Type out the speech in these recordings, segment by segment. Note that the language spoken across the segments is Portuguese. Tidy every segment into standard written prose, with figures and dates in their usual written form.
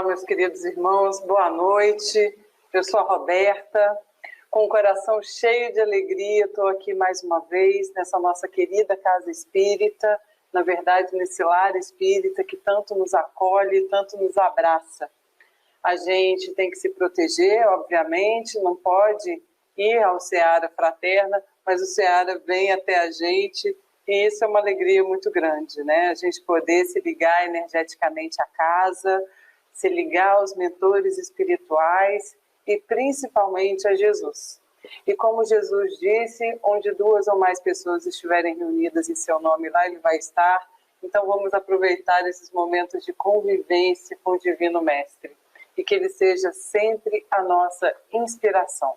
meus queridos irmãos, boa noite. Eu sou a Roberta, com o coração cheio de alegria, estou aqui mais uma vez nessa nossa querida Casa Espírita, na verdade nesse lar espírita que tanto nos acolhe, tanto nos abraça. A gente tem que se proteger, obviamente, não pode ir ao Seara Fraterna, mas o Seara vem até a gente e isso é uma alegria muito grande, né? A gente poder se ligar energeticamente à casa, se ligar aos mentores espirituais e principalmente a Jesus. E como Jesus disse, onde duas ou mais pessoas estiverem reunidas em seu nome, lá ele vai estar. Então vamos aproveitar esses momentos de convivência com o Divino Mestre e que ele seja sempre a nossa inspiração.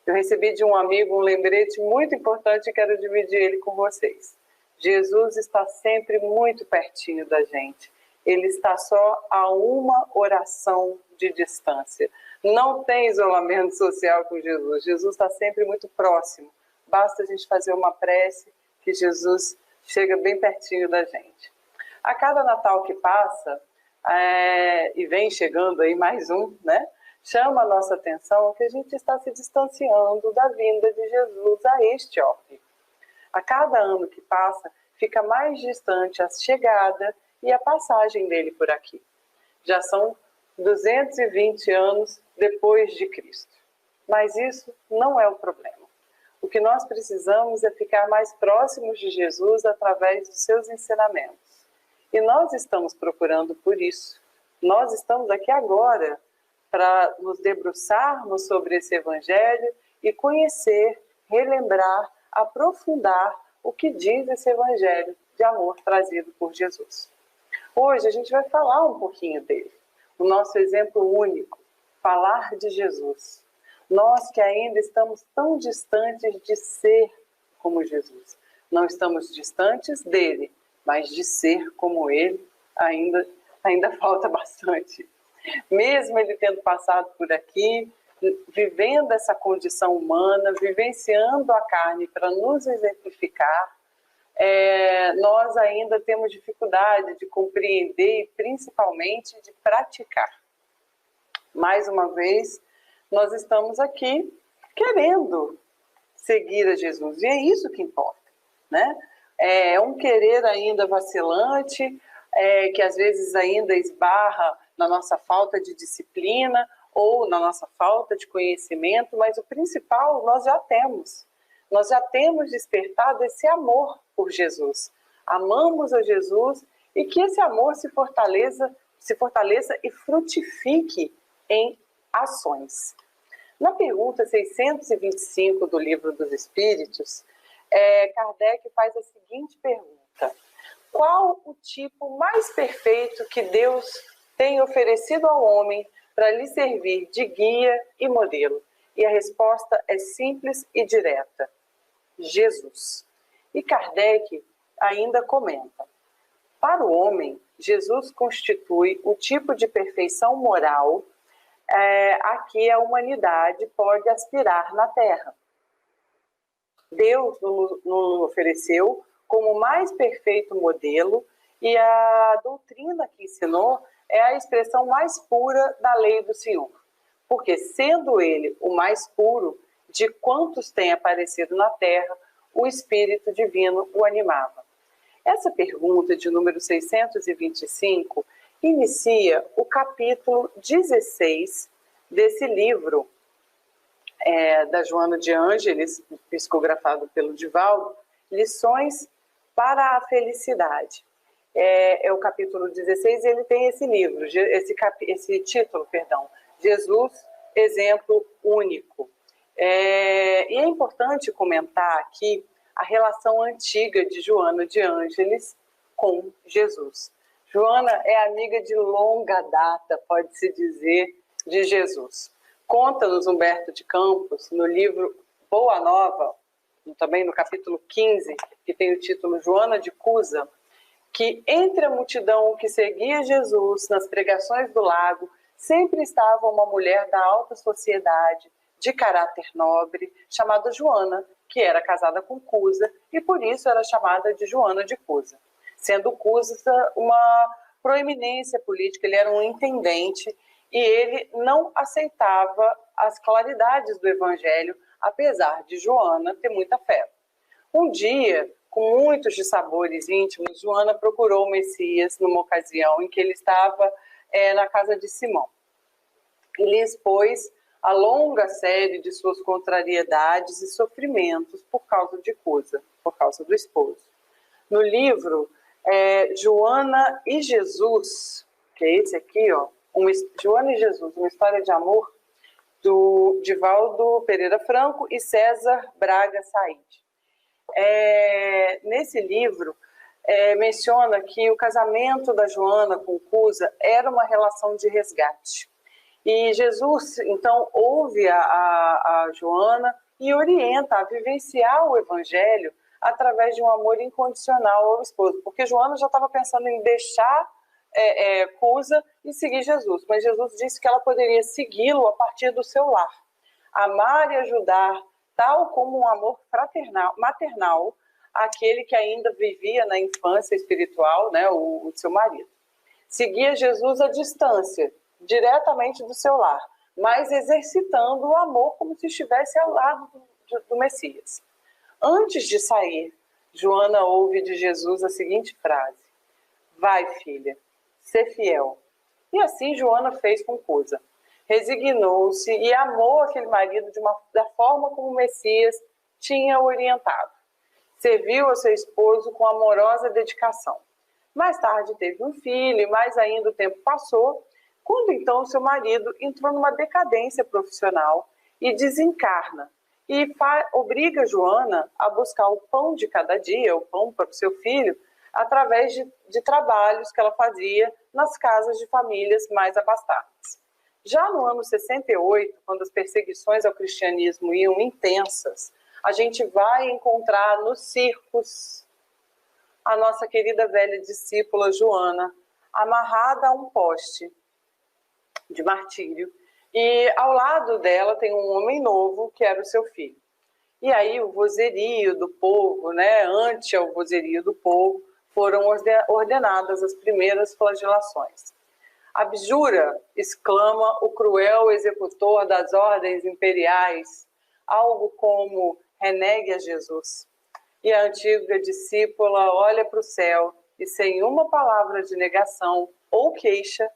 Eu recebi de um amigo um lembrete muito importante e quero dividir ele com vocês. Jesus está sempre muito pertinho da gente. Ele está só a uma oração de distância. Não tem isolamento social com Jesus. Jesus está sempre muito próximo. Basta a gente fazer uma prece que Jesus chega bem pertinho da gente. A cada Natal que passa, e vem chegando aí mais um, né? Chama a nossa atenção que a gente está se distanciando da vinda de Jesus a este orbe. A cada ano que passa, fica mais distante a chegada e a passagem dele por aqui. Já são 220 anos depois de Cristo. Mas isso não é o problema. O que nós precisamos é ficar mais próximos de Jesus através dos seus ensinamentos. E nós estamos procurando por isso. Nós estamos aqui agora para nos debruçarmos sobre esse Evangelho e conhecer, relembrar, aprofundar o que diz esse Evangelho de amor trazido por Jesus. Hoje a gente vai falar um pouquinho dele, o nosso exemplo único, falar de Jesus. Nós que ainda estamos tão distantes de ser como Jesus. Não estamos distantes dele, mas de ser como ele ainda falta bastante. Mesmo ele tendo passado por aqui, vivendo essa condição humana, vivenciando a carne para nos exemplificar, nós ainda temos dificuldade de compreender e principalmente de praticar. Mais uma vez, nós estamos aqui querendo seguir a Jesus e é isso que importa, né? É um querer ainda vacilante, que às vezes ainda esbarra na nossa falta de disciplina ou na nossa falta de conhecimento, mas o principal nós já temos. Nós já temos despertado esse amor por Jesus. Amamos a Jesus e que esse amor se fortaleça e frutifique em ações. Na pergunta 625 do Livro dos Espíritos, Kardec faz a seguinte pergunta: qual o tipo mais perfeito que Deus tem oferecido ao homem para lhe servir de guia e modelo? E a resposta é simples e direta: Jesus. E Kardec ainda comenta: para o homem, Jesus constitui o tipo de perfeição moral a que a humanidade pode aspirar na Terra. Deus nos ofereceu como o mais perfeito modelo e a doutrina que ensinou é a expressão mais pura da lei do Senhor. Porque, sendo ele o mais puro de quantos têm aparecido na Terra, o Espírito Divino o animava. Essa pergunta de número 625 inicia o capítulo 16 desse livro da Joana de Ângeles, psicografado pelo Divaldo, Lições para a Felicidade. É o capítulo 16 e ele tem esse livro, esse título, Jesus, Exemplo Único. E é importante comentar aqui a relação antiga de Joana de Ângeles com Jesus. Joana é amiga de longa data, pode-se dizer, de Jesus. Conta-nos Humberto de Campos, no livro Boa Nova, também no capítulo 15, que tem o título Joana de Cusa, que entre a multidão que seguia Jesus nas pregações do lago, sempre estava uma mulher da alta sociedade, de caráter nobre, chamada Joana, que era casada com Cusa, e por isso era chamada de Joana de Cusa. Sendo Cusa proeminência política, ele era um intendente e ele não aceitava as claridades do evangelho, apesar de Joana ter muita fé. Um dia, com muitos dissabores íntimos, Joana procurou o Messias numa ocasião em que ele estava na casa de Simão. Ele expôs a longa série de suas contrariedades e sofrimentos por causa de Cusa, por causa do esposo. No livro Joana e Jesus, que é esse aqui, ó, Joana e Jesus, uma história de amor, do Divaldo Pereira Franco e César Braga Said. Nesse livro, menciona que o casamento da Joana com Cusa era uma relação de resgate. E Jesus, então, ouve a Joana e orienta a vivenciar o evangelho através de um amor incondicional ao esposo. Porque Joana já estava pensando em deixar Cusa e seguir Jesus. Mas Jesus disse que ela poderia segui-lo a partir do seu lar. Amar e ajudar, tal como um amor maternal, aquele que ainda vivia na infância espiritual, né, o seu marido. Seguia Jesus à distância, diretamente do seu lar, mas exercitando o amor como se estivesse ao lado do Messias. Antes de sair, Joana ouve de Jesus a seguinte frase: vai, filha, ser fiel. E assim Joana fez com Cusa. Resignou-se e amou aquele marido da forma como o Messias tinha orientado. Serviu ao seu esposo com amorosa dedicação. Mais tarde teve um filho e mais ainda o tempo passou, quando então seu marido entrou numa decadência profissional e desencarna. E obriga Joana a buscar o pão de cada dia, o pão para o seu filho, através de trabalhos que ela fazia nas casas de famílias mais abastadas. Já no ano 68, quando as perseguições ao cristianismo iam intensas, a gente vai encontrar nos circos a nossa querida velha discípula Joana, amarrada a um poste de martírio, e ao lado dela tem um homem novo, que era o seu filho. E aí o vozerio do povo, né, ante ao vozerio do povo, foram ordenadas as primeiras flagelações. Abjura, exclama o cruel executor das ordens imperiais, algo como renegue a Jesus. E a antiga discípula olha para o céu e, sem uma palavra de negação ou queixa,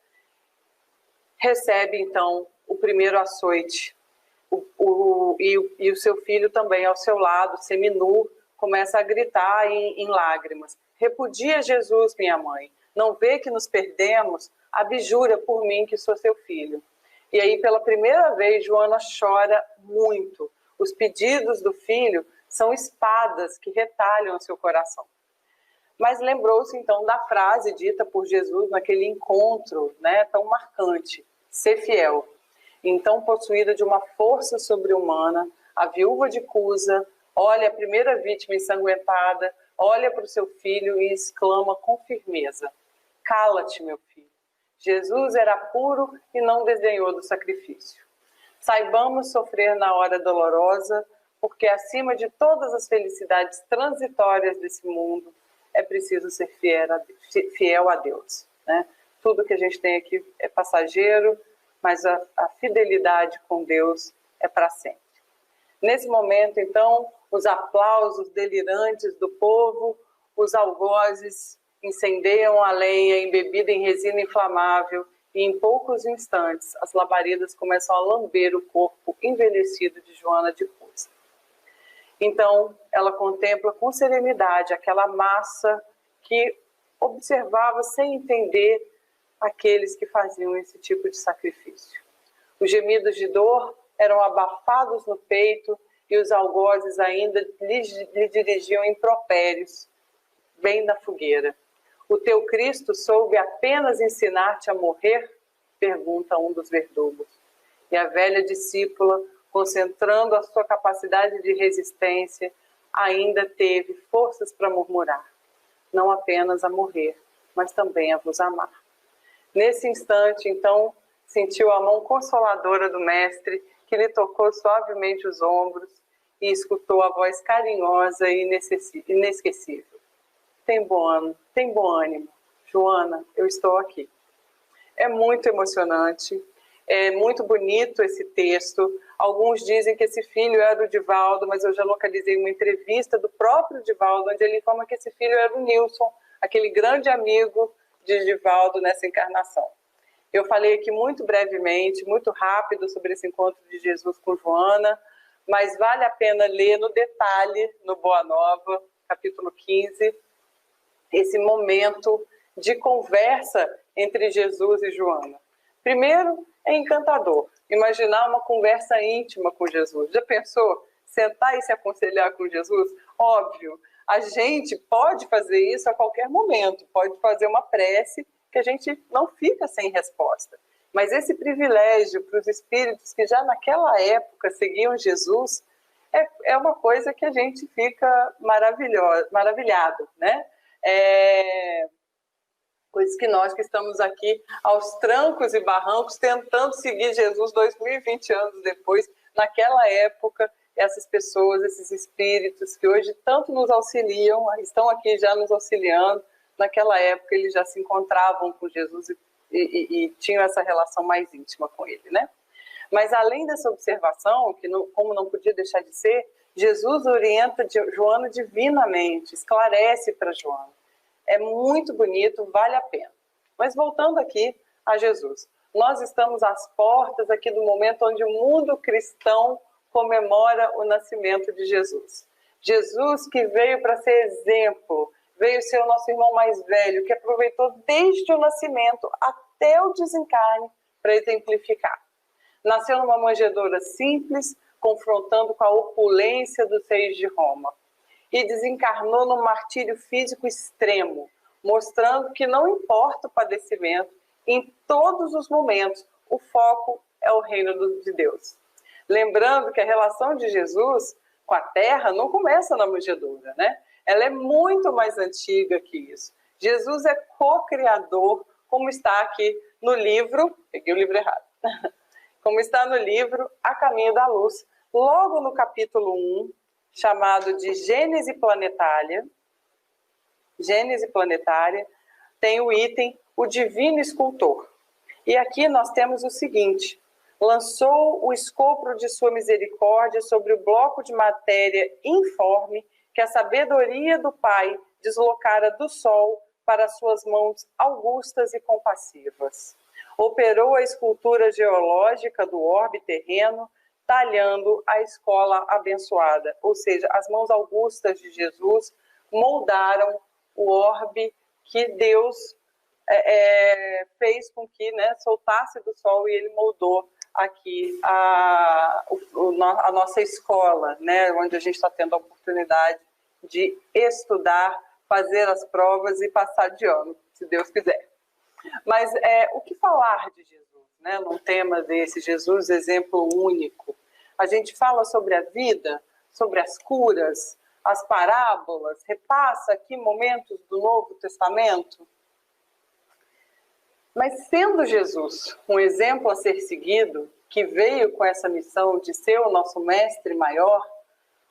recebe então o primeiro açoite. E o seu filho também ao seu lado, seminu, começa a gritar em lágrimas: repudia Jesus, minha mãe, não vê que nos perdemos? Abjura por mim que sou seu filho. E aí, pela primeira vez, Joana chora muito. Os pedidos do filho são espadas que retalham o seu coração. Mas lembrou-se então da frase dita por Jesus naquele encontro, né, tão marcante: ser fiel. Então, possuída de uma força sobre-humana, a viúva de Cusa olha a primeira vítima ensanguentada, olha para o seu filho e exclama com firmeza: cala-te, meu filho. Jesus era puro e não desdenhou do sacrifício. Saibamos sofrer na hora dolorosa, porque acima de todas as felicidades transitórias desse mundo, é preciso ser fiel a Deus, né? Tudo que a gente tem aqui é passageiro, mas a fidelidade com Deus é para sempre. Nesse momento, então, os aplausos delirantes do povo, os algozes incendeiam a lenha embebida em resina inflamável e, em poucos instantes, as labaredas começam a lamber o corpo envelhecido de Joana de Cusa. Então, ela contempla com serenidade aquela massa que observava sem entender aqueles que faziam esse tipo de sacrifício. Os gemidos de dor eram abafados no peito e os algozes ainda lhe dirigiam impropérios, bem na fogueira. O teu Cristo soube apenas ensinar-te a morrer? Pergunta um dos verdugos. E a velha discípula, concentrando a sua capacidade de resistência, ainda teve forças para murmurar: não apenas a morrer, mas também a vos amar. Nesse instante, então, sentiu a mão consoladora do Mestre, que lhe tocou suavemente os ombros e escutou a voz carinhosa e inesquecível: tem bom ânimo, Joana, eu estou aqui. É muito emocionante, é muito bonito esse texto. Alguns dizem que esse filho era o Divaldo, mas eu já localizei uma entrevista do próprio Divaldo, onde ele informa que esse filho era o Nilson, aquele grande amigo de Divaldo nessa encarnação. Eu falei aqui muito brevemente, muito rápido sobre esse encontro de Jesus com Joana, mas vale a pena ler no detalhe, no Boa Nova, capítulo 15, esse momento de conversa entre Jesus e Joana. Primeiro, é encantador imaginar uma conversa íntima com Jesus. Já pensou sentar e se aconselhar com Jesus? Óbvio, a gente pode fazer isso a qualquer momento, pode fazer uma prece que a gente não fica sem resposta. Mas esse privilégio para os espíritos que já naquela época seguiam Jesus é uma coisa que a gente fica maravilhado, né? Pois que nós que estamos aqui aos trancos e barrancos tentando seguir Jesus 2020 anos depois, naquela época, essas pessoas, esses espíritos que hoje tanto nos auxiliam, estão aqui já nos auxiliando, naquela época eles já se encontravam com Jesus e tinham essa relação mais íntima com ele, né? Mas além dessa observação, que não, como não podia deixar de ser, Jesus orienta Joana divinamente, esclarece para Joana. É muito bonito, vale a pena. Mas voltando aqui a Jesus. Nós estamos às portas aqui do momento onde o mundo cristão comemora o nascimento de Jesus. Jesus que veio para ser exemplo, veio ser o nosso irmão mais velho, que aproveitou desde o nascimento até o desencarne para exemplificar. Nasceu numa manjedoura simples, confrontando com a opulência dos reis de Roma. E desencarnou num martírio físico extremo, mostrando que não importa o padecimento, em todos os momentos, o foco é o reino de Deus. Lembrando que a relação de Jesus com a terra não começa na manjedoura, né? Ela é muito mais antiga que isso. Jesus é co-criador, como está aqui no livro, peguei o livro errado, como está no livro A Caminho da Luz, logo no capítulo 1, chamado de Gênese Planetária. Gênese Planetária tem o item O Divino Escultor. E aqui nós temos o seguinte: lançou o escopro de sua misericórdia sobre o bloco de matéria informe que a sabedoria do Pai deslocara do Sol para suas mãos augustas e compassivas. Operou a escultura geológica do orbe terreno, talhando a escola abençoada, ou seja, as mãos augustas de Jesus moldaram o orbe que Deus fez com que, né, soltasse do sol, e ele moldou aqui a nossa escola, né, onde a gente está tendo a oportunidade de estudar, fazer as provas e passar de ano, se Deus quiser. Mas o que falar de Jesus, né, num tema desse, Jesus, exemplo único? A gente fala sobre a vida, sobre as curas, as parábolas, repassa aqui momentos do Novo Testamento. Mas sendo Jesus um exemplo a ser seguido, que veio com essa missão de ser o nosso mestre maior,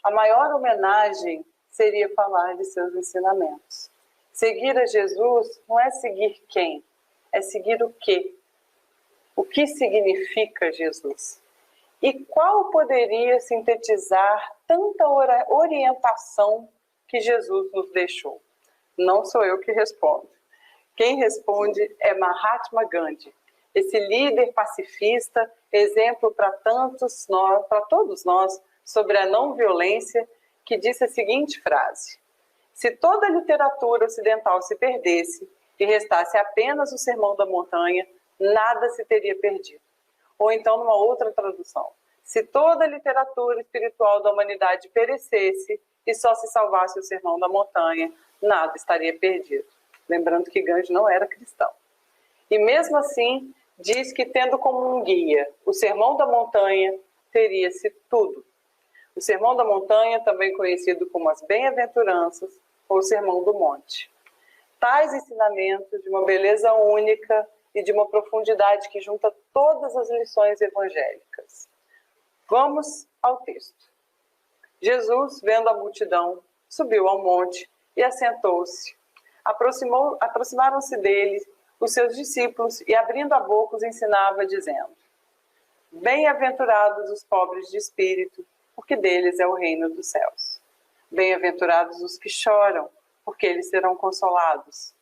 a maior homenagem seria falar de seus ensinamentos. Seguir a Jesus não é seguir quem, é seguir o quê? O que significa Jesus? E qual poderia sintetizar tanta orientação que Jesus nos deixou? Não sou eu que respondo. Quem responde é Mahatma Gandhi, esse líder pacifista, exemplo para todos nós, sobre a não violência, que disse a seguinte frase: se toda a literatura ocidental se perdesse e restasse apenas o Sermão da Montanha, nada se teria perdido. Ou então, numa outra tradução: se toda a literatura espiritual da humanidade perecesse e só se salvasse o Sermão da Montanha, nada estaria perdido. Lembrando que Gandhi não era cristão. E mesmo assim, diz que tendo como um guia o Sermão da Montanha, teria-se tudo. O Sermão da Montanha, também conhecido como as Bem-aventuranças ou o Sermão do Monte. Tais ensinamentos de uma beleza única e de uma profundidade que junta todas as lições evangélicas. Vamos ao texto. Jesus, vendo a multidão, subiu ao monte e assentou-se. aproximaram-se dele os seus discípulos e, abrindo a boca, os ensinava, dizendo: Bem-aventurados os pobres de espírito, porque deles é o reino dos céus. Bem-aventurados os que choram, porque eles serão consolados.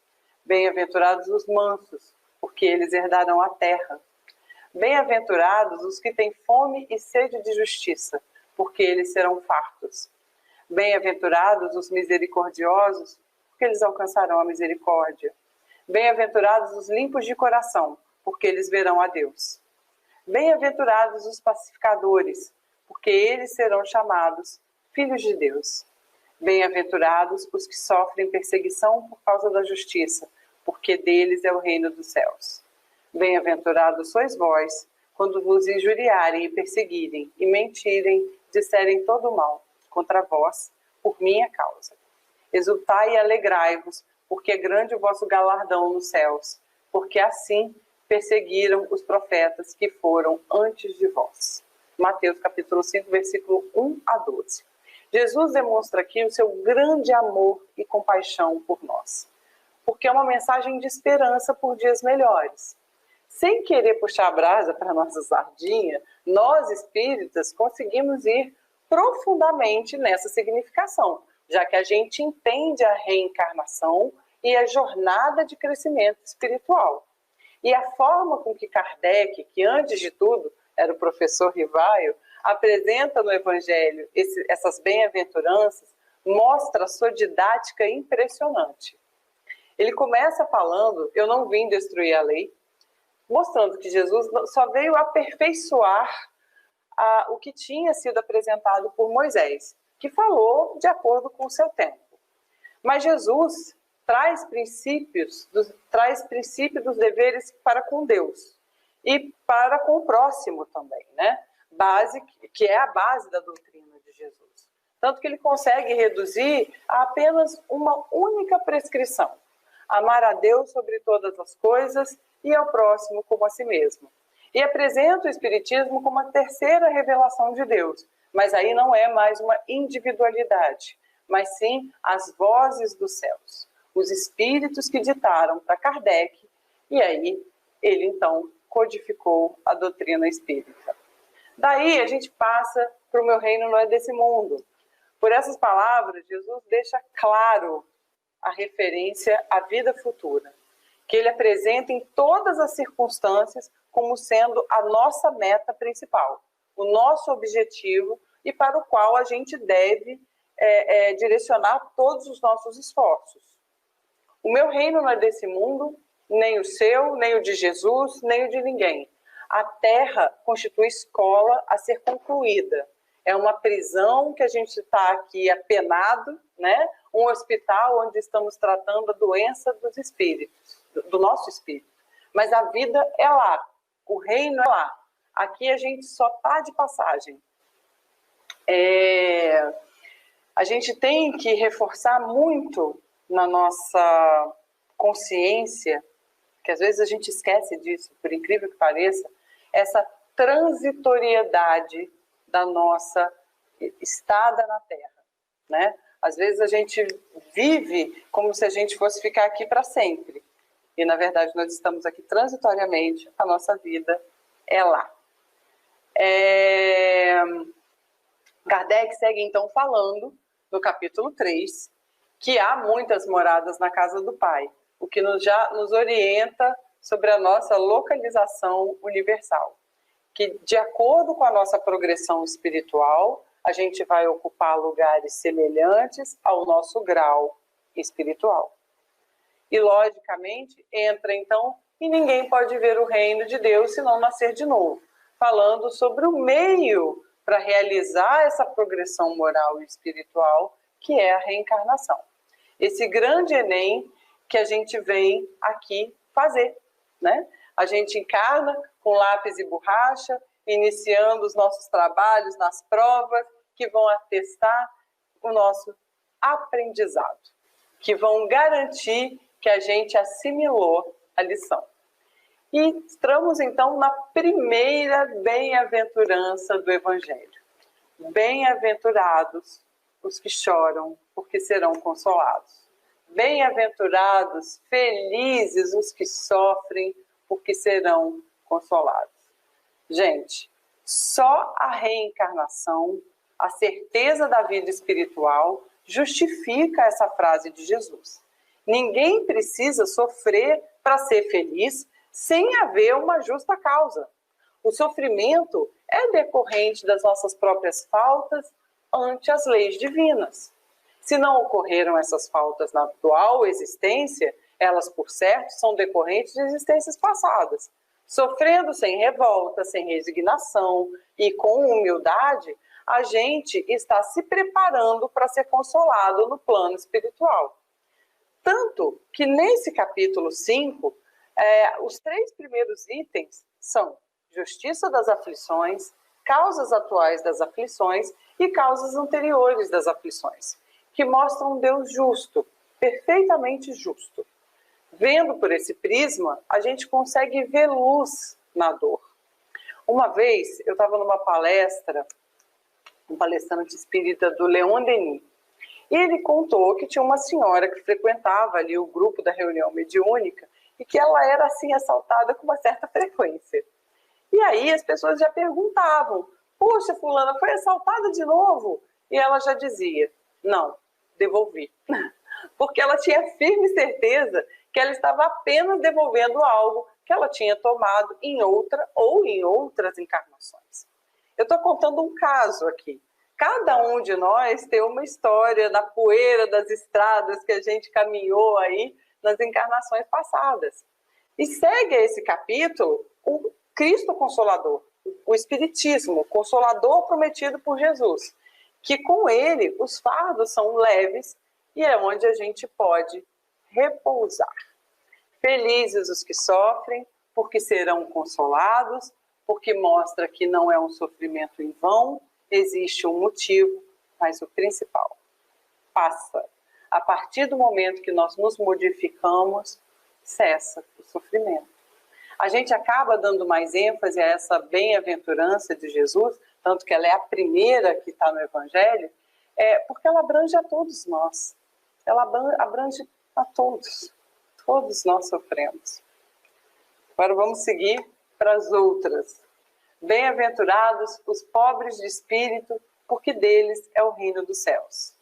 Bem-aventurados os mansos, porque eles herdarão a terra. Bem-aventurados os que têm fome e sede de justiça, porque eles serão fartos. Bem-aventurados os misericordiosos, porque eles alcançarão a misericórdia. Bem-aventurados os limpos de coração, porque eles verão a Deus. Bem-aventurados os pacificadores, porque eles serão chamados filhos de Deus. Bem-aventurados os que sofrem perseguição por causa da justiça, porque deles é o reino dos céus. Bem-aventurados sois vós, quando vos injuriarem e perseguirem, e mentirem, disserem todo mal contra vós, por minha causa. Exultai e alegrai-vos, porque é grande o vosso galardão nos céus, porque assim perseguiram os profetas que foram antes de vós. Mateus capítulo 5, versículo 1 a 12. Jesus demonstra aqui o seu grande amor e compaixão por nós, porque é uma mensagem de esperança por dias melhores. Sem querer puxar a brasa para a nossa sardinha, nós espíritas conseguimos ir profundamente nessa significação, já que a gente entende a reencarnação e a jornada de crescimento espiritual. E a forma com que Kardec, que antes de tudo era o professor Rivaio, apresenta no Evangelho essas bem-aventuranças, mostra a sua didática impressionante. Ele começa falando: eu não vim destruir a lei, mostrando que Jesus só veio aperfeiçoar o que tinha sido apresentado por Moisés, que falou de acordo com o seu tempo. Mas Jesus traz princípio dos deveres para com Deus e para com o próximo também, né? Que é a base da doutrina de Jesus. Tanto que ele consegue reduzir a apenas uma única prescrição: amar a Deus sobre todas as coisas e ao próximo como a si mesmo. E apresenta o Espiritismo como a terceira revelação de Deus, mas aí não é mais uma individualidade, mas sim as vozes dos céus, os espíritos que ditaram para Kardec, e aí ele então codificou a doutrina espírita. Daí a gente passa para o meu reino não é desse mundo. Por essas palavras, Jesus deixa claro a referência à vida futura, que ele apresenta em todas as circunstâncias como sendo a nossa meta principal, o nosso objetivo e para o qual a gente deve direcionar todos os nossos esforços. O meu reino não é desse mundo, nem o seu, nem o de Jesus, nem o de ninguém. A Terra constitui escola a ser concluída. É uma prisão que a gente está aqui apenado, né? Um hospital onde estamos tratando a doença dos espíritos, do nosso espírito. Mas a vida é lá, o reino é lá. Aqui a gente só está de passagem. A gente tem que reforçar muito na nossa consciência, que às vezes a gente esquece disso, por incrível que pareça, essa transitoriedade da nossa estada na Terra, né? Às vezes a gente vive como se a gente fosse ficar aqui para sempre. E, na verdade, nós estamos aqui transitoriamente, a nossa vida é lá. Kardec segue, então, falando, no capítulo 3, que há muitas moradas na casa do Pai, o que já nos orienta sobre a nossa localização universal. Que, de acordo com a nossa progressão espiritual, a gente vai ocupar lugares semelhantes ao nosso grau espiritual. E, logicamente, entra, então, e ninguém pode ver o reino de Deus se não nascer de novo, falando sobre o meio para realizar essa progressão moral e espiritual, que é a reencarnação. Esse grande Enem que a gente vem aqui fazer, né? A gente encarna com lápis e borracha, iniciando os nossos trabalhos nas provas que vão atestar o nosso aprendizado, que vão garantir que a gente assimilou a lição. E entramos, então, na primeira bem-aventurança do Evangelho. Bem-aventurados os que choram, porque serão consolados. Bem-aventurados, felizes os que sofrem, porque serão consolados. Gente, só a reencarnação, a certeza da vida espiritual, justifica essa frase de Jesus. Ninguém precisa sofrer para ser feliz sem haver uma justa causa. O sofrimento é decorrente das nossas próprias faltas ante as leis divinas. Se não ocorreram essas faltas na atual existência, elas, por certo, são decorrentes de existências passadas. Sofrendo sem revolta, sem resignação e com humildade, a gente está se preparando para ser consolado no plano espiritual. Tanto que nesse capítulo 5, os 3 primeiros itens são justiça das aflições, causas atuais das aflições e causas anteriores das aflições, que mostram um Deus justo, perfeitamente justo. Vendo por esse prisma, a gente consegue ver luz na dor. Uma vez, eu estava numa palestra, um palestrante espírita do Leon Denis, e ele contou que tinha uma senhora que frequentava ali o grupo da reunião mediúnica e que ela era assim assaltada com uma certa frequência. E aí as pessoas já perguntavam, poxa, fulana, foi assaltada de novo? E ela já dizia, não, devolvi. Porque ela tinha firme certeza que ela estava apenas devolvendo algo que ela tinha tomado em outra ou em outras encarnações. Eu estou contando um caso aqui. Cada um de nós tem uma história na poeira das estradas que a gente caminhou aí nas encarnações passadas. E segue esse capítulo o Cristo Consolador, o Espiritismo, o Consolador prometido por Jesus, que com ele os fardos são leves e é onde a gente pode repousar. Felizes os que sofrem, porque serão consolados, porque mostra que não é um sofrimento em vão, existe um motivo, mas o principal, passa. A partir do momento que nós nos modificamos, cessa o sofrimento. A gente acaba dando mais ênfase a essa bem-aventurança de Jesus, tanto que ela é a primeira que está no Evangelho, porque ela abrange a todos nós. Ela abrange a todos. Todos nós sofremos. Agora vamos seguir para as outras. Bem-aventurados os pobres de espírito, porque deles é o reino dos céus.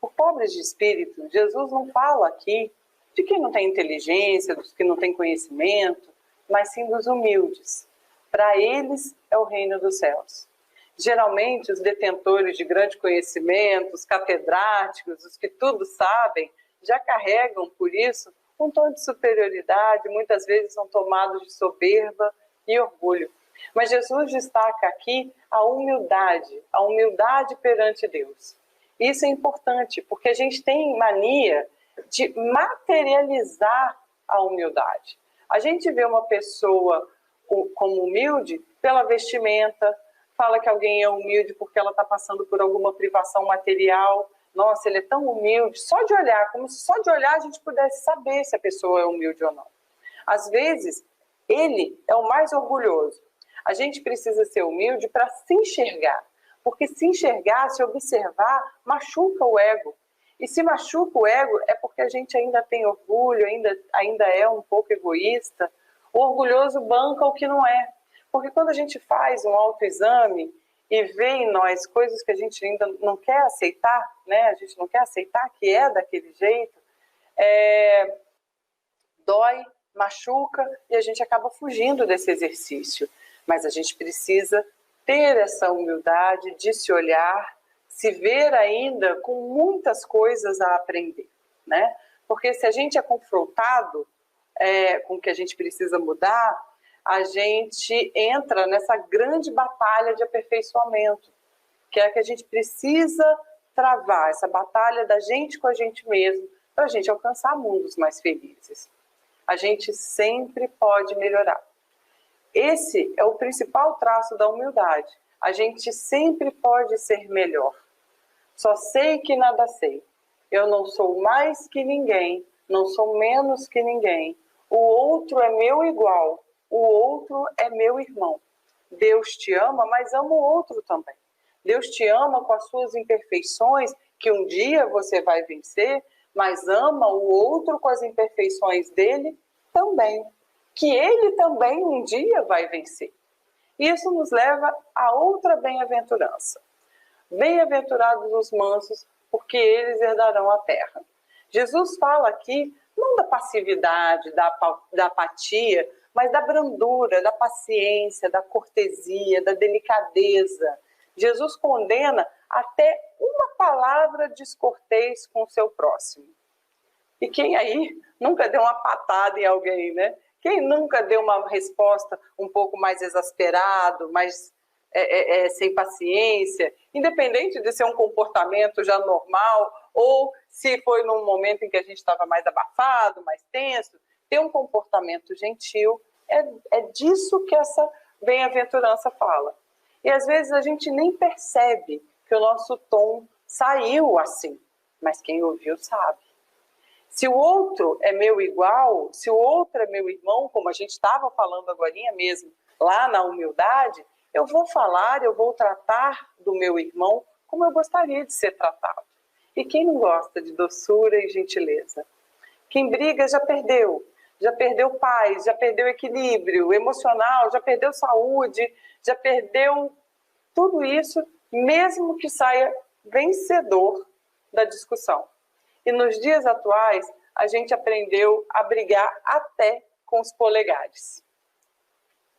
Por pobres de espírito, Jesus não fala aqui de quem não tem inteligência, dos que não tem conhecimento, mas sim dos humildes. Para eles é o reino dos céus. Geralmente, os detentores de grande conhecimento, os catedráticos, os que tudo sabem, já carregam, por isso, um tom de superioridade, muitas vezes são tomados de soberba e orgulho. Mas Jesus destaca aqui a humildade perante Deus. Isso é importante, porque a gente tem mania de materializar a humildade. A gente vê uma pessoa como humilde pela vestimenta, fala que alguém é humilde porque ela está passando por alguma privação material. Nossa, ele é tão humilde, só de olhar, como se só de olhar a gente pudesse saber se a pessoa é humilde ou não. Às vezes, ele é o mais orgulhoso. A gente precisa ser humilde para se enxergar, porque se enxergar, se observar, machuca o ego. E se machuca o ego é porque a gente ainda tem orgulho, ainda é um pouco egoísta. O orgulhoso banca o que não é. Porque quando a gente faz um autoexame e vê em nós coisas que a gente ainda não quer aceitar, né? A gente não quer aceitar que é daquele jeito, dói, machuca e a gente acaba fugindo desse exercício. Mas a gente precisa ter essa humildade de se olhar, se ver ainda com muitas coisas a aprender, né? Porque se a gente é confrontado com o que a gente precisa mudar, a gente entra nessa grande batalha de aperfeiçoamento, que é a que a gente precisa travar, essa batalha da gente com a gente mesmo, para a gente alcançar mundos mais felizes. A gente sempre pode melhorar. Esse é o principal traço da humildade. A gente sempre pode ser melhor. Só sei que nada sei. Eu não sou mais que ninguém, não sou menos que ninguém. O outro é meu igual, o outro é meu irmão. Deus te ama, mas ama o outro também. Deus te ama com as suas imperfeições, que um dia você vai vencer, mas ama o outro com as imperfeições dele também, que ele também um dia vai vencer. Isso nos leva a outra bem-aventurança. Bem-aventurados os mansos, porque eles herdarão a terra. Jesus fala aqui não da passividade, da apatia, mas da brandura, da paciência, da cortesia, da delicadeza. Jesus condena até uma palavra descortês com o seu próximo. E quem aí nunca deu uma patada em alguém, né? Quem nunca deu uma resposta um pouco mais exasperado, mais sem paciência, independente de ser um comportamento já normal, ou se foi num momento em que a gente estava mais abafado, mais tenso, ter um comportamento gentil, é disso que essa bem-aventurança fala. E às vezes a gente nem percebe que o nosso tom saiu assim, mas quem ouviu sabe. Se o outro é meu igual, se o outro é meu irmão, como a gente estava falando agorinha mesmo, lá na humildade, eu vou falar, eu vou tratar do meu irmão como eu gostaria de ser tratado. E quem não gosta de doçura e gentileza? Quem briga já perdeu paz, já perdeu equilíbrio emocional, já perdeu saúde, já perdeu tudo isso, mesmo que saia vencedor da discussão. E nos dias atuais, a gente aprendeu a brigar até com os polegares.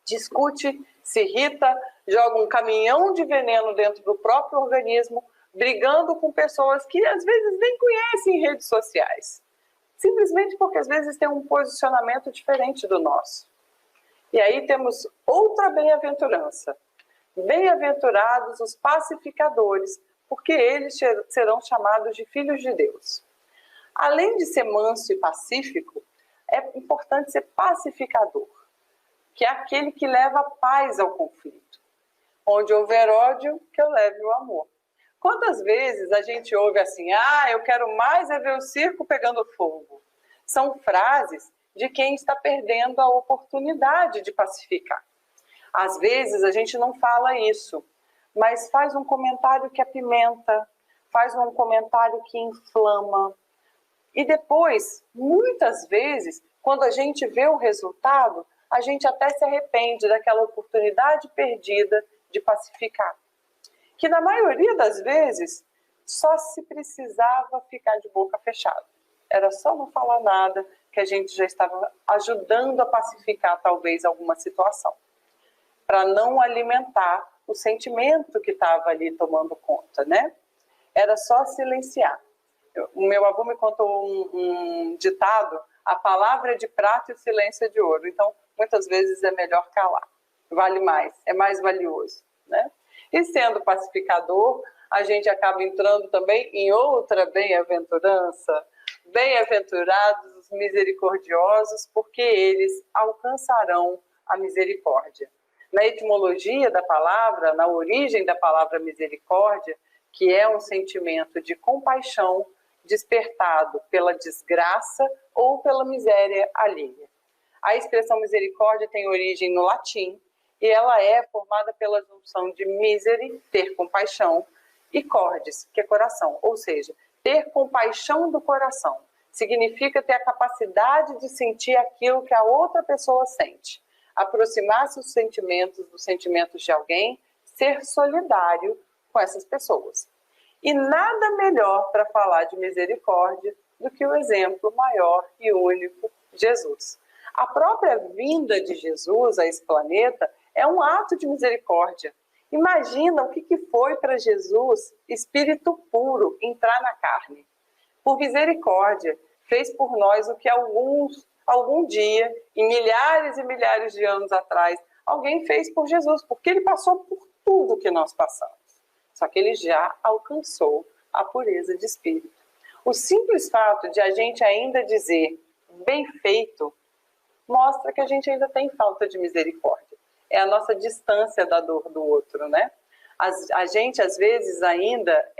Discute, se irrita, joga um caminhão de veneno dentro do próprio organismo, brigando com pessoas que às vezes nem conhecem em redes sociais. Simplesmente porque às vezes tem um posicionamento diferente do nosso. E aí temos outra bem-aventurança. Bem-aventurados os pacificadores, porque eles serão chamados de filhos de Deus. Além de ser manso e pacífico, é importante ser pacificador, que é aquele que leva paz ao conflito. Onde houver ódio, que eu leve o amor. Quantas vezes a gente ouve assim, eu quero mais é ver o circo pegando fogo. São frases de quem está perdendo a oportunidade de pacificar. Às vezes a gente não fala isso, mas faz um comentário que apimenta, faz um comentário que inflama. E depois, muitas vezes, quando a gente vê o resultado, a gente até se arrepende daquela oportunidade perdida de pacificar. Que na maioria das vezes, só se precisava ficar de boca fechada. Era só não falar nada que a gente já estava ajudando a pacificar talvez alguma situação. Para não alimentar o sentimento que estava ali tomando conta, né? Era só silenciar. O meu avô me contou um ditado, a palavra é de prata e o silêncio é de ouro. Então, muitas vezes é melhor calar. Vale mais, é mais valioso, né? E sendo pacificador, a gente acaba entrando também em outra bem-aventurança. Bem-aventurados os misericordiosos, porque eles alcançarão a misericórdia. Na etimologia da palavra, na origem da palavra misericórdia, que é um sentimento de compaixão despertado pela desgraça ou pela miséria alheia. A expressão misericórdia tem origem no latim e ela é formada pela junção de misere, ter compaixão, e cordis, que é coração, ou seja, ter compaixão do coração. Significa ter a capacidade de sentir aquilo que a outra pessoa sente, aproximar-se dos sentimentos de alguém, ser solidário com essas pessoas. E nada melhor para falar de misericórdia do que o exemplo maior e único, Jesus. A própria vinda de Jesus a esse planeta é um ato de misericórdia. Imagina o que foi para Jesus, espírito puro, entrar na carne. Por misericórdia, fez por nós o que algum dia, em milhares e milhares de anos atrás, alguém fez por Jesus, porque ele passou por tudo que nós passamos. Só que ele já alcançou a pureza de espírito. O simples fato de a gente ainda dizer bem feito, mostra que a gente ainda tem falta de misericórdia. É a nossa distância da dor do outro, né? A gente, às vezes, ainda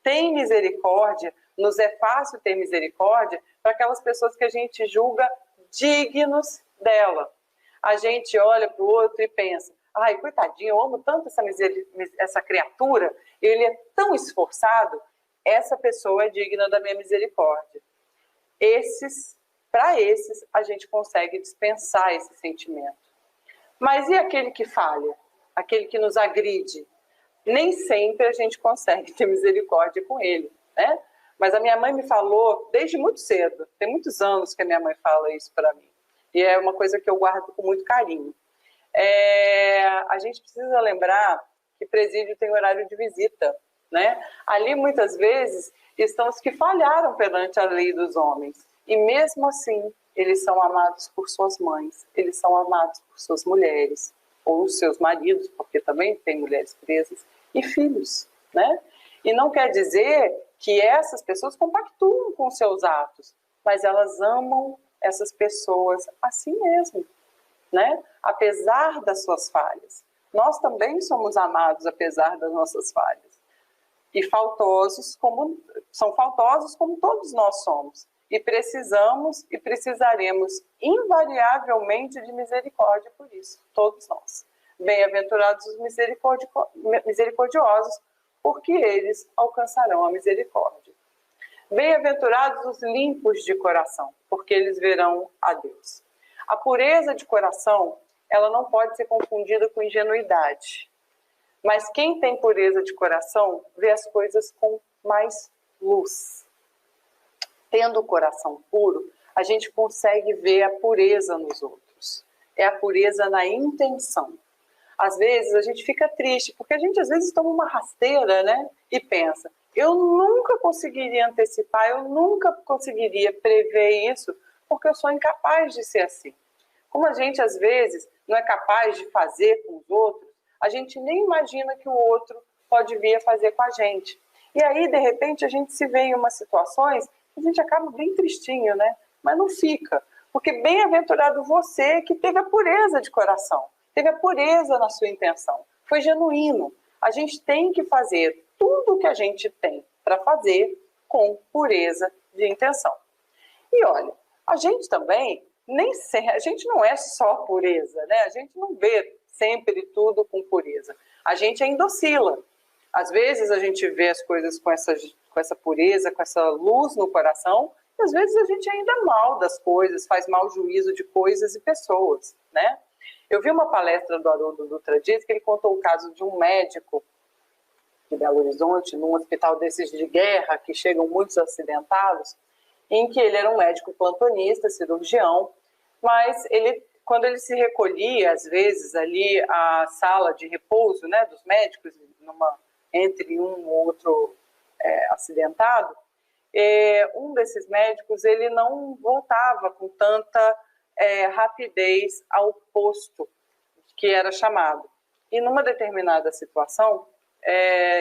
tem misericórdia, nos é fácil ter misericórdia para aquelas pessoas que a gente julga dignos dela. A gente olha para o outro e pensa, ai, coitadinho, eu amo tanto essa criatura, ele é tão esforçado, essa pessoa é digna da minha misericórdia. Para esses, a gente consegue dispensar esse sentimento. Mas e aquele que falha? Aquele que nos agride? Nem sempre a gente consegue ter misericórdia com ele, né? Mas a minha mãe me falou desde muito cedo, tem muitos anos que a minha mãe fala isso para mim. E é uma coisa que eu guardo com muito carinho. A gente precisa lembrar que presídio tem horário de visita, né? Ali, muitas vezes, estão os que falharam perante a lei dos homens. E mesmo assim, eles são amados por suas mães, eles são amados por suas mulheres, ou seus maridos, porque também tem mulheres presas, e filhos, né? E não quer dizer que essas pessoas compactuam com seus atos, mas elas amam essas pessoas assim mesmo, né? Apesar das suas falhas. Nós também somos amados apesar das nossas falhas. E são faltosos como todos nós somos. E precisamos e precisaremos invariavelmente de misericórdia por isso, todos nós. Bem-aventurados os misericordiosos, porque eles alcançarão a misericórdia. Bem-aventurados os limpos de coração, porque eles verão a Deus. A pureza de coração, ela não pode ser confundida com ingenuidade. Mas quem tem pureza de coração vê as coisas com mais luz. Tendo o coração puro, a gente consegue ver a pureza nos outros. É a pureza na intenção. Às vezes a gente fica triste, porque a gente às vezes toma uma rasteira, né? E pensa, eu nunca conseguiria antecipar, eu nunca conseguiria prever isso, porque eu sou incapaz de ser assim. Como a gente às vezes não é capaz de fazer com os outros, a gente nem imagina que o outro pode vir a fazer com a gente. E aí, de repente, a gente se vê em umas situações que a gente acaba bem tristinho, né? Mas não fica, porque bem-aventurado você que teve a pureza de coração, teve a pureza na sua intenção, foi genuíno. A gente tem que fazer tudo o que a gente tem para fazer com pureza de intenção. E olha, a gente também, a gente não é só pureza, né? A gente não vê sempre tudo com pureza. A gente ainda oscila. Às vezes a gente vê as coisas com essa pureza, com essa luz no coração, e às vezes a gente ainda é mal das coisas, faz mau juízo de coisas e pessoas, né? Eu vi uma palestra do Haroldo Dutra Dias que ele contou o caso de um médico de Belo Horizonte, num hospital desses de guerra, que chegam muitos acidentados, em que ele era um médico plantonista, cirurgião, mas quando ele se recolhia, às vezes, ali à sala de repouso, né, dos médicos, entre um ou outro acidentado, um desses médicos ele não voltava com tanta rapidez ao posto que era chamado. E numa determinada situação,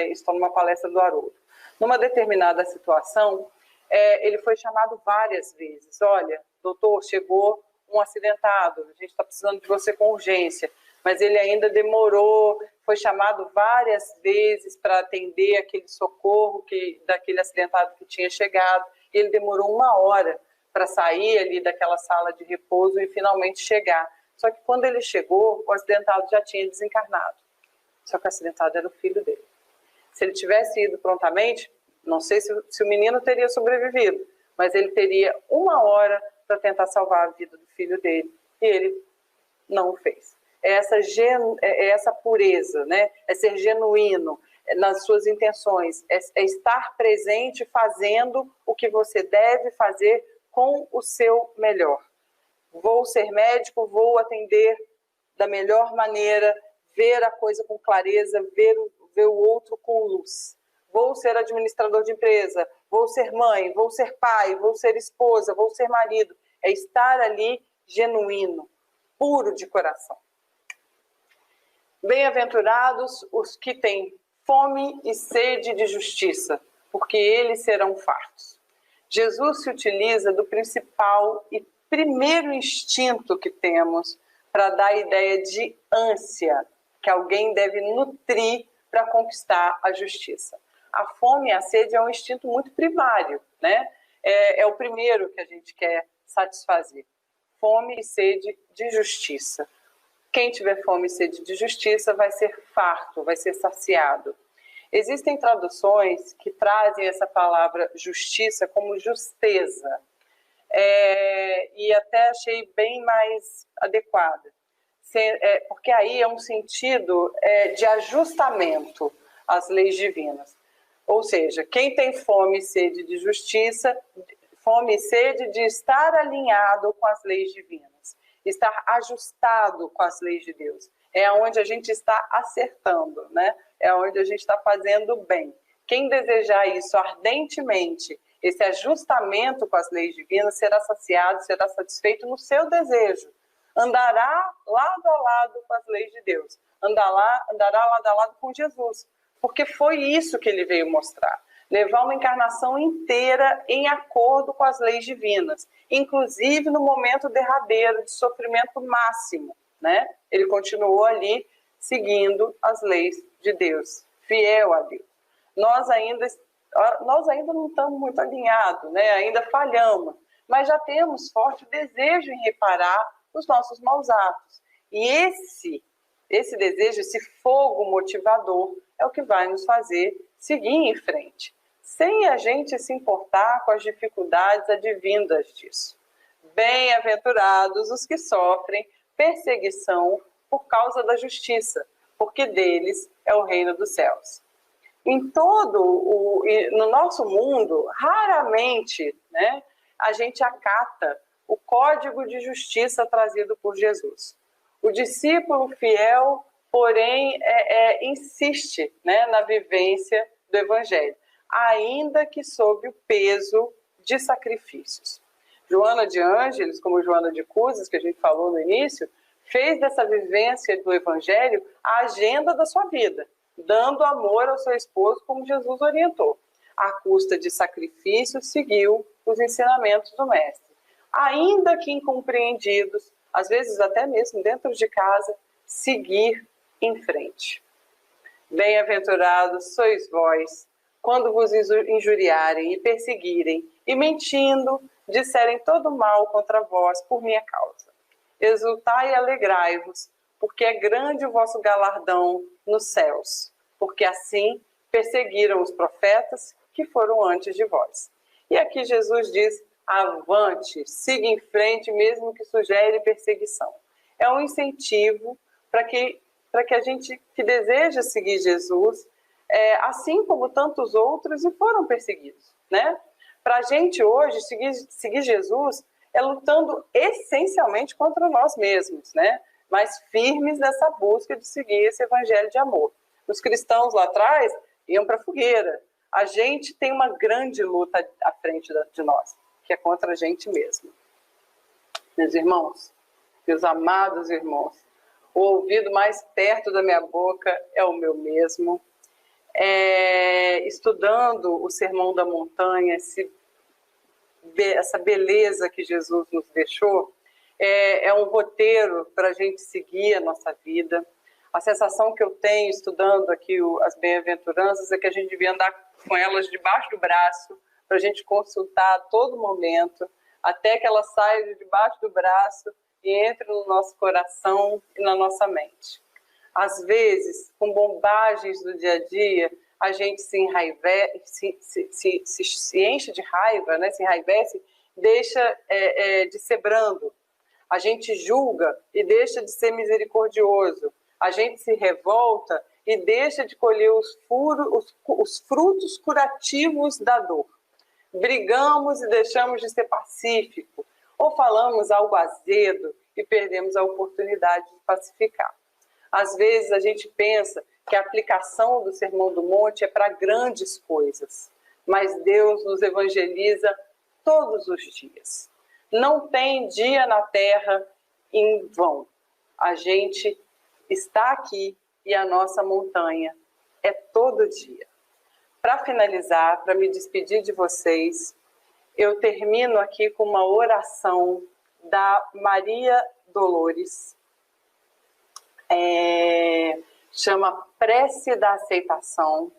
estou numa palestra do Haroldo, numa determinada situação, ele foi chamado várias vezes. Olha, doutor, chegou um acidentado, a gente está precisando de você com urgência. Mas ele ainda demorou, foi chamado várias vezes para atender aquele socorro daquele acidentado que tinha chegado. E ele demorou 1 hora para sair ali daquela sala de repouso e finalmente chegar. Só que quando ele chegou, o acidentado já tinha desencarnado. Só que o acidentado era o filho dele. Se ele tivesse ido prontamente, não sei se o menino teria sobrevivido, mas ele teria 1 hora para tentar salvar a vida do filho dele. E ele não o fez. Essa pureza, né? É ser genuíno nas suas intenções, é estar presente fazendo o que você deve fazer com o seu melhor. Vou ser médico, vou atender da melhor maneira, ver a coisa com clareza, ver o outro com luz. Vou ser administrador de empresa, vou ser mãe, vou ser pai, vou ser esposa, vou ser marido. É estar ali genuíno, puro de coração. Bem-aventurados os que têm fome e sede de justiça, porque eles serão fartos. Jesus se utiliza do principal e primeiro instinto que temos para dar a ideia de ânsia que alguém deve nutrir para conquistar a justiça. A fome e a sede é um instinto muito primário, né? É o primeiro que a gente quer satisfazer. Fome e sede de justiça. Quem tiver fome e sede de justiça vai ser farto, vai ser saciado. Existem traduções que trazem essa palavra justiça como justeza, e até achei bem mais adequada, porque aí é um sentido de ajustamento às leis divinas. Ou seja, quem tem fome e sede de justiça, fome e sede de estar alinhado com as leis divinas, estar ajustado com as leis de Deus. É onde a gente está acertando, né? É onde a gente está fazendo bem. Quem desejar isso ardentemente, esse ajustamento com as leis divinas, será saciado, será satisfeito no seu desejo. Andará lado a lado com as leis de Deus. Andará lado a lado com Jesus. Porque foi isso que ele veio mostrar. Levar uma encarnação inteira em acordo com as leis divinas. Inclusive no momento derradeiro de sofrimento máximo, né? Ele continuou ali seguindo as leis de Deus, fiel a Deus. Nós ainda não estamos muito alinhados, né? Ainda falhamos, mas já temos forte desejo em reparar os nossos maus atos. E esse desejo, esse fogo motivador, é o que vai nos fazer seguir em frente, sem a gente se importar com as dificuldades advindas disso. Bem-aventurados os que sofrem perseguição por causa da justiça, porque deles é o reino dos céus. No nosso mundo, raramente, né, a gente acata o código de justiça trazido por Jesus. O discípulo fiel, porém, insiste, né, na vivência do Evangelho, ainda que sob o peso de sacrifícios. Joana de Ângeles, como Joana de Cuzes, que a gente falou no início, fez dessa vivência do Evangelho a agenda da sua vida, dando amor ao seu esposo como Jesus orientou. À custa de sacrifício, seguiu os ensinamentos do Mestre. Ainda que incompreendidos, às vezes até mesmo dentro de casa, seguir em frente. Bem-aventurados sois vós, quando vos injuriarem e perseguirem, e mentindo, disserem todo mal contra vós por minha causa. Exultai e alegrai-vos, porque é grande o vosso galardão nos céus, porque assim perseguiram os profetas que foram antes de vós. E aqui Jesus diz, avante, siga em frente, mesmo que sugere perseguição. É um incentivo para que a gente que deseja seguir Jesus, assim como tantos outros, e foram perseguidos, né? Para a gente hoje, seguir Jesus é lutando essencialmente contra nós mesmos, né? Mas firmes nessa busca de seguir esse evangelho de amor. Os cristãos lá atrás iam para a fogueira. A gente tem uma grande luta à frente de nós, que é contra a gente mesmo. Meus irmãos, meus amados irmãos, o ouvido mais perto da minha boca é o meu mesmo. Estudando o Sermão da Montanha, essa beleza que Jesus nos deixou, é um roteiro para a gente seguir a nossa vida. A sensação que eu tenho estudando aqui as bem-aventuranças é que a gente devia andar com elas debaixo do braço, para a gente consultar a todo momento, até que elas saiam de debaixo do braço e entrem no nosso coração e na nossa mente. Às vezes, com bobagens do dia a dia, a gente se enche de raiva, né? Se enraivece, deixa de ser brando. A gente julga e deixa de ser misericordioso. A gente se revolta e deixa de colher os frutos curativos da dor. Brigamos e deixamos de ser pacífico. Ou falamos algo azedo e perdemos a oportunidade de pacificar. Às vezes a gente pensa que a aplicação do Sermão do Monte é para grandes coisas, mas Deus nos evangeliza todos os dias. Não tem dia na terra em vão. A gente está aqui e a nossa montanha é todo dia. Para finalizar, para me despedir de vocês, eu termino aqui com uma oração da Maria Dolores. Chama Prece da Aceitação.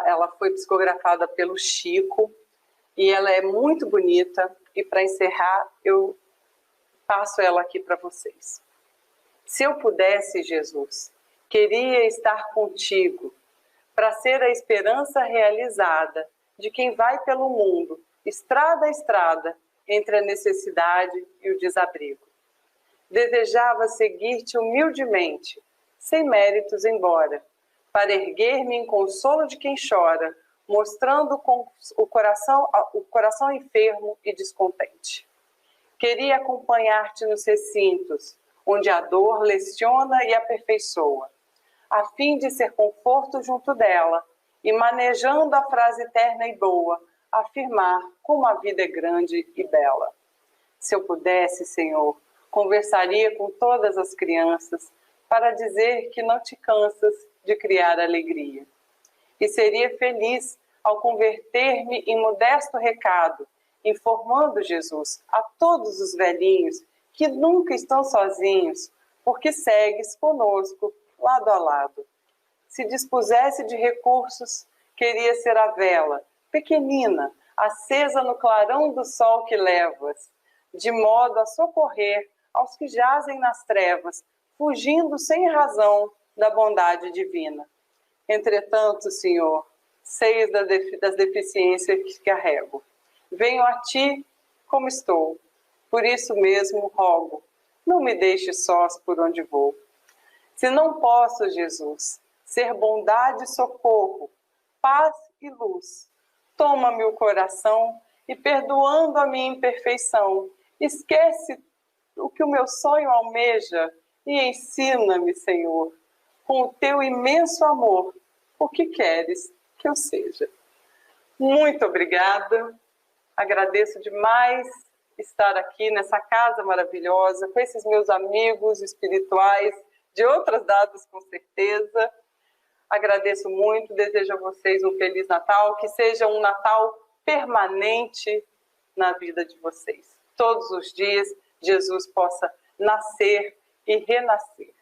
Ela foi psicografada pelo Chico e ela é muito bonita. E para encerrar, eu passo ela aqui para vocês. Se eu pudesse, Jesus, queria estar contigo, para ser a esperança realizada de quem vai pelo mundo, estrada a estrada, entre a necessidade e o desabrigo. Desejava seguir-te humildemente, sem méritos embora, para erguer-me em consolo de quem chora, mostrando o coração enfermo e descontente. Queria acompanhar-te nos recintos, onde a dor leciona e aperfeiçoa, a fim de ser conforto junto dela, e manejando a frase terna e boa, afirmar como a vida é grande e bela. Se eu pudesse, Senhor, conversaria com todas as crianças para dizer que não te cansas de criar alegria. E seria feliz ao converter-me em modesto recado, informando, Jesus, a todos os velhinhos que nunca estão sozinhos, porque segues conosco, lado a lado. Se dispusesse de recursos, queria ser a vela, pequenina, acesa no clarão do sol que levas, de modo a socorrer aos que jazem nas trevas, fugindo sem razão da bondade divina. Entretanto, Senhor, sei das deficiências que carrego. Venho a Ti como estou. Por isso mesmo rogo, não me deixe sós por onde vou. Se não posso, Jesus, ser bondade e socorro, paz e luz, toma-me o coração e, perdoando a minha imperfeição, esquece o que o meu sonho almeja e ensina-me, Senhor, com o Teu imenso amor, o que queres que eu seja. Muito obrigada, agradeço demais estar aqui nessa casa maravilhosa, com esses meus amigos espirituais, de outras datas com certeza. Agradeço muito, desejo a vocês um Feliz Natal, que seja um Natal permanente na vida de vocês. Todos os dias, Jesus possa nascer e renascer.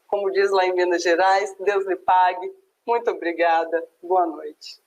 Como diz lá em Minas Gerais, Deus lhe pague. Muito obrigada. Boa noite.